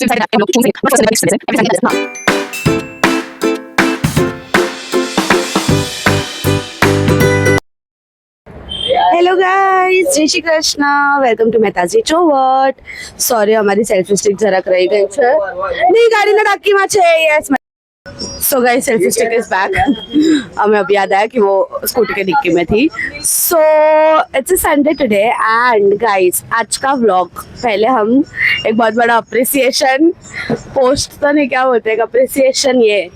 Hello guys, जय Shri Krishna, welcome to Mehtaji चौवट। Sorry, हमारी सेल्फी स्टिक જરાક રહી ગઈ છે. નહીં, ગાડીના ટાંકીમાં છે. Yes. So guys, selfie stick is back. हमें अब याद आया कि वो स्कूटी के डिक्की में थी. So it's a Sunday today and guys, आज का व्लॉग पहले हम एक बहुत बड़ा अप्रिसिएशन पोस्ट तो नहीं, क्या बोलते हैं, अप्रिसिएशन ये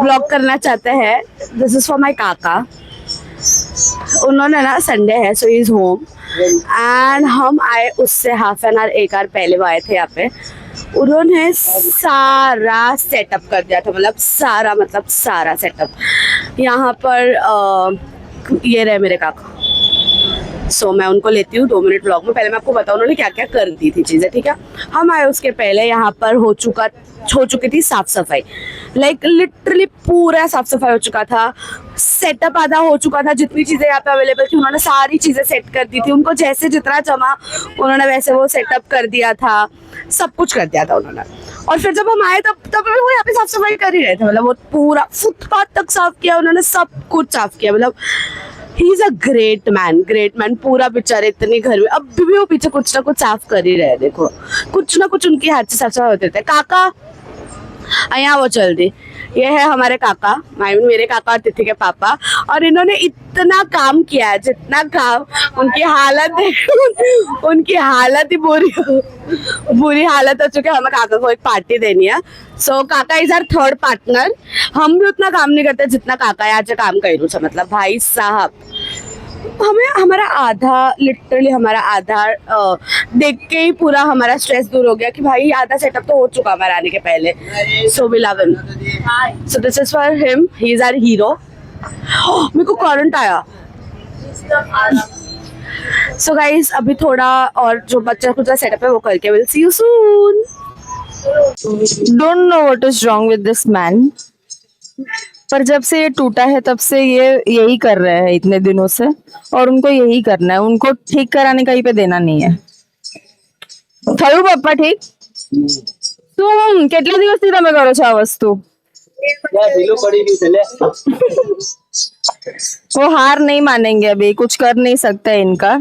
व्लॉग करना चाहते हैं. दिस इज फॉर माय काका. उन्होंने ना संडे है सो इज होम एंड हम आए उससे हाफ एन आवर 1 आवर पहले वो आए थे यहाँ पे. उन्होंने सारा सेटअप कर दिया था, मतलब सारा सेटअप यहाँ पर. ये रहे मेरे काका. सो मैं उनको लेती हूँ 2 मिनट व्लॉग में. पहले मैं आपको बताऊँ उन्होंने क्या क्या कर दी थी चीज़ें, ठीक है. हम आए उसके पहले यहाँ पर हो चुकी थी साफ सफाई. लाइक लिटरली पूरा साफ सफाई हो चुका था. सेटअप आधा हो चुका था. जितनी चीज़ें यहाँ पे अवेलेबल थी उन्होंने सारी चीज़ें सेट कर दी थी. उनको जैसे जितना जमा उन्होंने वैसे वो सेटअप कर दिया था. सब कुछ कर दिया था उन्होंने. और फिर जब हम आए तब वो यहाँ पे साफ सफाई कर ही रहे थे. मतलब वो पूरा फुटपाथ तक साफ किया उन्होंने. सब कुछ साफ किया. मतलब he is a great man. पूरा बेचारे इतनी घर में अब भी वो पीछे कुछ ना कुछ साफ कर ही रहे. देखो, कुछ ना कुछ उनकी हाथ से साफ सफाई होते थे. काका यहाँ वो चल दी. ये है हमारे काका, मेरे काका और तिथि के पापा. और इन्होंने इतना काम किया है, जितना काम. उनकी हालत ही बुरी हालत हो चुकी है. हमें काका को एक पार्टी देनी है. सो काका इज आवर थर्ड पार्टनर. हम भी उतना काम नहीं करते जितना काका आज काम करूँ. मतलब भाई साहब, लिटरली हमारा आधा देख के ही पूरा हमारा स्ट्रेस दूर हो गया कि भाई आधा सेटअप तो हो चुका हमारा आने के पहले. So we love him. So this is for him. He is our hero. मेरे को करंट आया. सो गाइस, अभी थोड़ा और जो बच्चा कुछ सेटअप है वो करके will see you soon. Don't know what is wrong with this man, पर जब से ये टूटा है तब से ये यही कर रहे हैं इतने दिनों से. और उनको यही करना है. उनको ठीक कराने कहीं पे देना नहीं है. થયું પપ્પા ઠીક? તું કેટલા દિવસથી તમે કરો છો આ વસ્તુ? वो हार नहीं मानेंगे. अभी कुछ कर नहीं सकते इनका.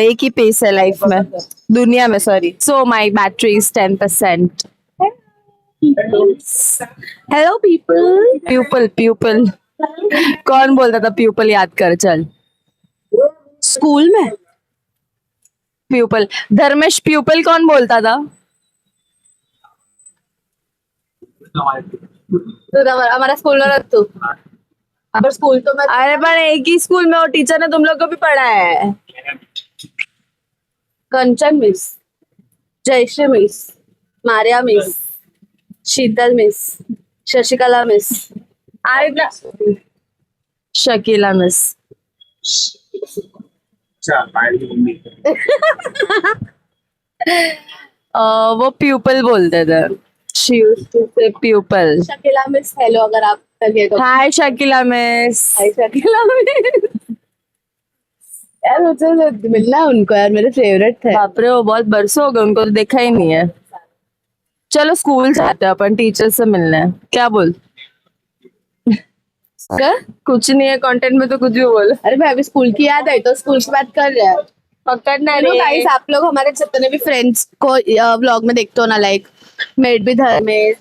एक ही पेस है लाइफ में, दुनिया में. Sorry. So my battery is 10%. Hello people. कौन बोलता था प्यूपल याद कर? चल, स्कूल में प्यूपल. धर्मेश, प्यूपल कौन बोलता था? हमारा स्कूल में रख तू. अब स्कूल तो मैं, अरे पर एक ही स्कूल में, और टीचर ने तुम लोग को भी पढ़ा है. Kanchan miss, Jayashree miss, Maria miss, Sheetal miss, Shashikala miss, Shakila miss. वो प्यूपल बोलते थे. She used to say pupil. Shakila miss hello. अगर आप करिए तो hi Shakila miss. Hi Shakila miss. यार मुझे मिलना है उनको यार, मेरे फेवरेट थे. बाप रे, वो बहुत बरसों हो गए, उनको तो देखा ही नहीं है. चलो स्कूल जाते हैं अपन, टीचर से मिलने. क्या बोल? क्या? कुछ नहीं है कंटेंट में तो कुछ भी बोल. अरे भाई, अभी स्कूल की याद आई तो स्कूल की बात कर रहे हैं. पकड़ना हेलो गाइस, आप लोग हमारे जितने भी फ्रेंड्स को व्लॉग में देखते हो ना, लाइक मेड भी धर्मेश,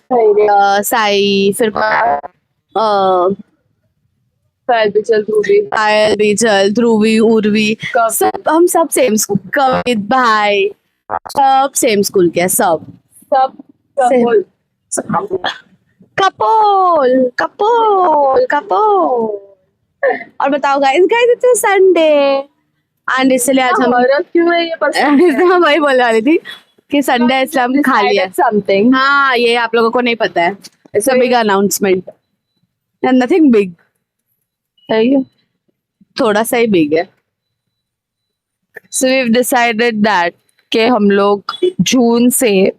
साई, फिर पायल बीजल, ध्रुवी, उर्वी, सब हम सब सेम स्कूल. कवित भाई सब सेम स्कूल के. सब कपोल. और बताओ गाइस, इट्स संडे एंड इसलिए आज हम क्यों है ये वही बोलने वाली थी कि संडे है इसलिए हम खा लिया समथिंग. हाँ, ये आप लोगों को नहीं पता है. It's a big announcement. Nothing big, थोड़ा सा ही बिग है. So we've decided that कि हम लोग जून से,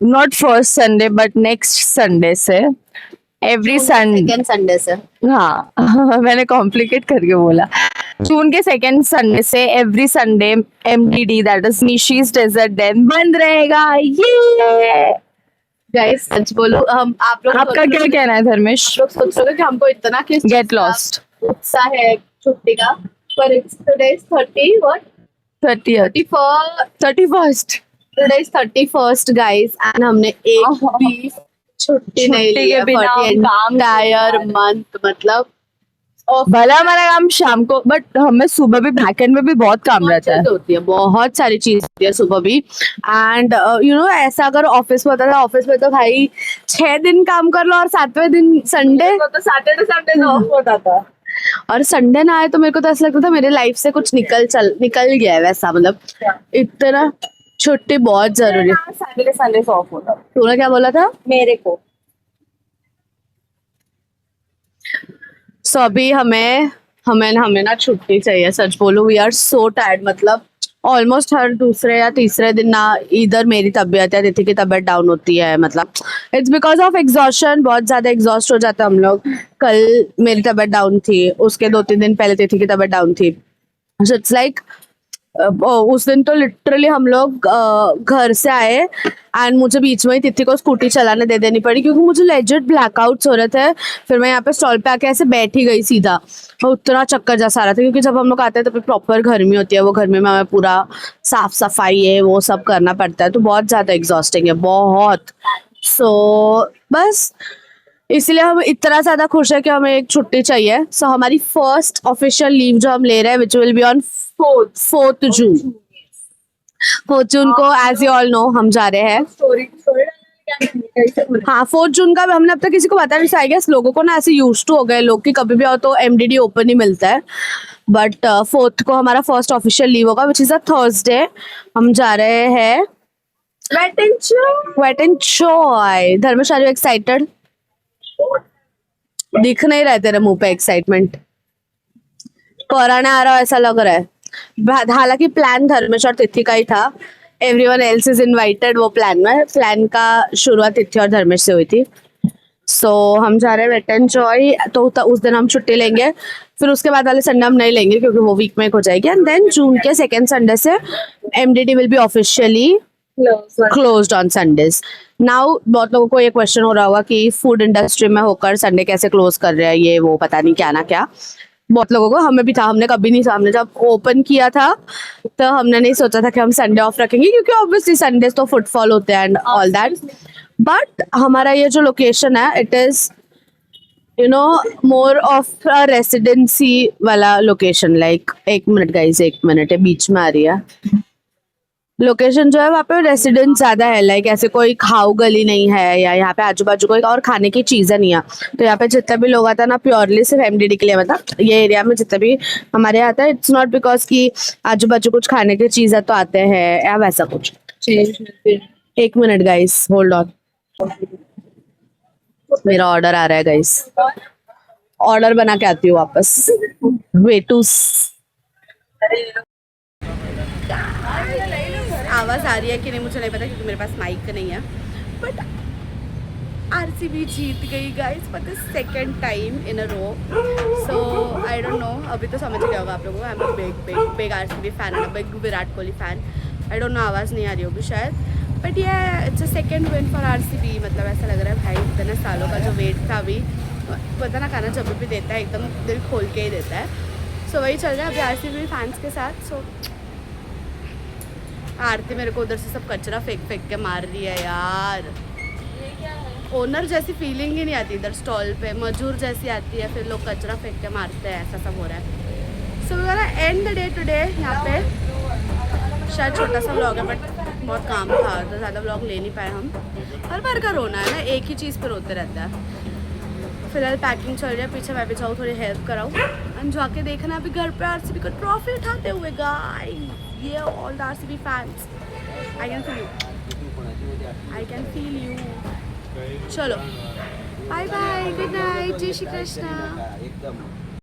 not first Sunday but next Sunday से, एवरी संडे. संडे से. हाँ मैंने कॉम्प्लिकेट करके बोला. जून के सेकेंड संडे से every Sunday MDD that is निशीज डेजर्ट डैम बंद रहेगा। ये गाइस सच बोलो, हम आप लोग आपका क्या कहना है धर्मेश? लोग सोच रहे हो कि हमको इतना किस चीज़ गेट का लॉस्ट। उत्साह है छुट्टी का, पर it's today is 30 what 31st today is 31st guys, and हमने एक भी छुट्टी नहीं छुट्टी ली के है बिना for the काम entire month, मतलब भला हमारा काम शाम को, बट हमें सुबह भी बैकएंड में भी बहुत काम रहता है। चीज़ होती है, बहुत सारी चीज होती है सुबह भी। एंड यू नो ऐसा अगर ऑफिस में होता था, ऑफिस में तो भाई 6 दिन काम कर लो और 7वें दिन संडे, तो सैटरडे संडे ऑफ होता था। और संडे ना आए तो मेरे को तो ऐसा लगता था मेरे लाइफ से कुछ निकल गया है वैसा, मतलब इतना छुट्टी बहुत जरूरी है। सैटरडे संडे ऑफ होता। तूने क्या बोला था? मेरे को सो अभी हमें ना छुट्टी चाहिए, सच बोलूं वी आर सो टायर्ड, मतलब ऑलमोस्ट हर दूसरे या तीसरे दिन ना इधर मेरी तबीयत या तिथि की तबीयत डाउन होती है, मतलब इट्स बिकॉज ऑफ एग्जॉशन, बहुत ज्यादा एग्जॉस्ट हो जाते हैं हम लोग। कल मेरी तबीयत डाउन थी, उसके 2-3 दिन पहले तिथि की तबीयत डाउन थी। सो इट्स लाइक उस दिन तो लिटरली हम लोग घर से आए एंड मुझे बीच में ही तिथि को स्कूटी चलाने दे देनी पड़ी, क्योंकि मुझे लेजिट ब्लैकआउट्स हो रहे थे। फिर मैं यहाँ पे स्टॉल पे आके ऐसे बैठ ही गई सीधा, और उतना चक्कर जैसा आ रहा था, क्योंकि जब हम लोग आते हैं तो फिर प्रॉपर गर्मी होती है, वो गर्मी में हमें पूरा साफ सफाई है वो सब करना पड़ता है, तो बहुत ज्यादा एग्जॉस्टिंग है, बहुत। सो बस इसलिए हम इतना ज्यादा खुश है कि हमें एक छुट्टी चाहिए। सो हमारी फर्स्ट ऑफिशियल लीव जो हम ले रहे हैं, which will be on 4th June. 4th जून को एज यू ऑल नो हम जा रहे हैं। हाँ 4th जून का हमने अब तक किसी को बता नहीं, आई गेस लोगों को ना ऐसे यूज टू हो गए लोग कि कभी भी आओ तो MDD ओपन ही मिलता है, बट 4th को हमारा फर्स्ट ऑफिशियल लीव होगा, विच इज अ थर्सडे। हम जा रहे हैं wet and joy. Dharmesh are you excited? दिख नहीं रहा है तेरे मुंह पे एक्साइटमेंट, पराने आ रहा ऐसा लग रहा है। हालांकि प्लान धर्मेश और तिथि का ही था, एवरीवन एल्स इज इनवाइटेड। वो प्लान का शुरुआत तिथि और धर्मेश से हुई थी। सो हम जा रहे हैं वेट एंड जॉय, तो उस दिन हम छुट्टी लेंगे, फिर उसके बाद वाले संडे हम नहीं लेंगे क्योंकि वो वीक में हो जाएगी। एंड देन जून के सेकेंड संडे से MDD will be officially closed on Sundays. Now बहुत लोगों को ये क्वेश्चन हो रहा होगा कि फूड इंडस्ट्री में होकर संडे कैसे क्लोज कर रहे हैं, ये वो पता नहीं क्या ना क्या। बहुत लोगों को, हमें भी था, हमने कभी नहीं, हमने जब ओपन किया था तो हमने नहीं सोचा था कि हम संडे ऑफ रखेंगे, क्योंकि ऑब्वियसली संडेज तो फुटफॉल होते हैं एंड ऑल दैट। बट हमारा ये जो लोकेशन है, it is you know more of a residency वाला location. Like 1 minute guys, 1 minute है, बीच में आ रही है। लोकेशन जो है वहाँ पे रेसिडेंस ज्यादा है, लाइक ऐसे कोई खाऊ गली नहीं है, या यहाँ पे आजू बाजू कोई और खाने की चीजें नहीं है। तो यहाँ पे जितने भी लोग आते हैं ना, प्योरली सिर्फ MDD के लिए, मतलब ये एरिया में जितने भी हमारे आता है, इट्स नॉट बिकॉज कि आजू बाजू कुछ खाने की चीजें तो आते हैं या वैसा कुछ। 1 मिनट गाइस, होल्ड ऑन, मेरा ऑर्डर आ रहा है गाइस, ऑर्डर बना के आती हूँ वापस। वेटूस आवाज आ रही है कि नहीं मुझे नहीं पता, क्योंकि मेरे पास माइक नहीं है। बट RCB जीत गई guys for the second time in a row. So I don't know, अभी तो समझ गया होगा आप लोगों को, I am a big RCB fan and a big Virat Kohli fan. I don't know, आवाज़ नहीं आ रही होगी शायद, बट ये it's a second win for RCB। मतलब ऐसा लग रहा है भाई इतने सालों का जो वेट था, अभी पता ना खाना जब भी देता है एकदम दिल खोल के ही देता है। सो वही चल रहा है अभी RCB फैंस के साथ। सो आरती मेरे को उधर से सब कचरा फेंक के मार रही है यार। ओनर जैसी फीलिंग ही नहीं आती इधर स्टॉल पे, मजदूर जैसी आती है, फिर लोग कचरा फेंक के मारते हैं, ऐसा सब हो रहा है। So we gonna end the day today यहाँ पे। शायद छोटा सा व्लॉग है, बट बहुत काम था तो ज़्यादा व्लॉग ले नहीं पाए हम। हर बार का रोना है ना, एक ही चीज़ पर रोते रहता है। फिलहाल पैकिंग चल रही है, पीछे मैं भी जाऊँ थोड़ी हेल्प कराऊँ, एंड जाके देखना अभी घर पे RCB का ट्रॉफी उठाते हुए गाइस। ये all the RCB fans, I can feel you, I can feel you. चलो बाय बाय, गुड नाइट, जय श्री कृष्णा।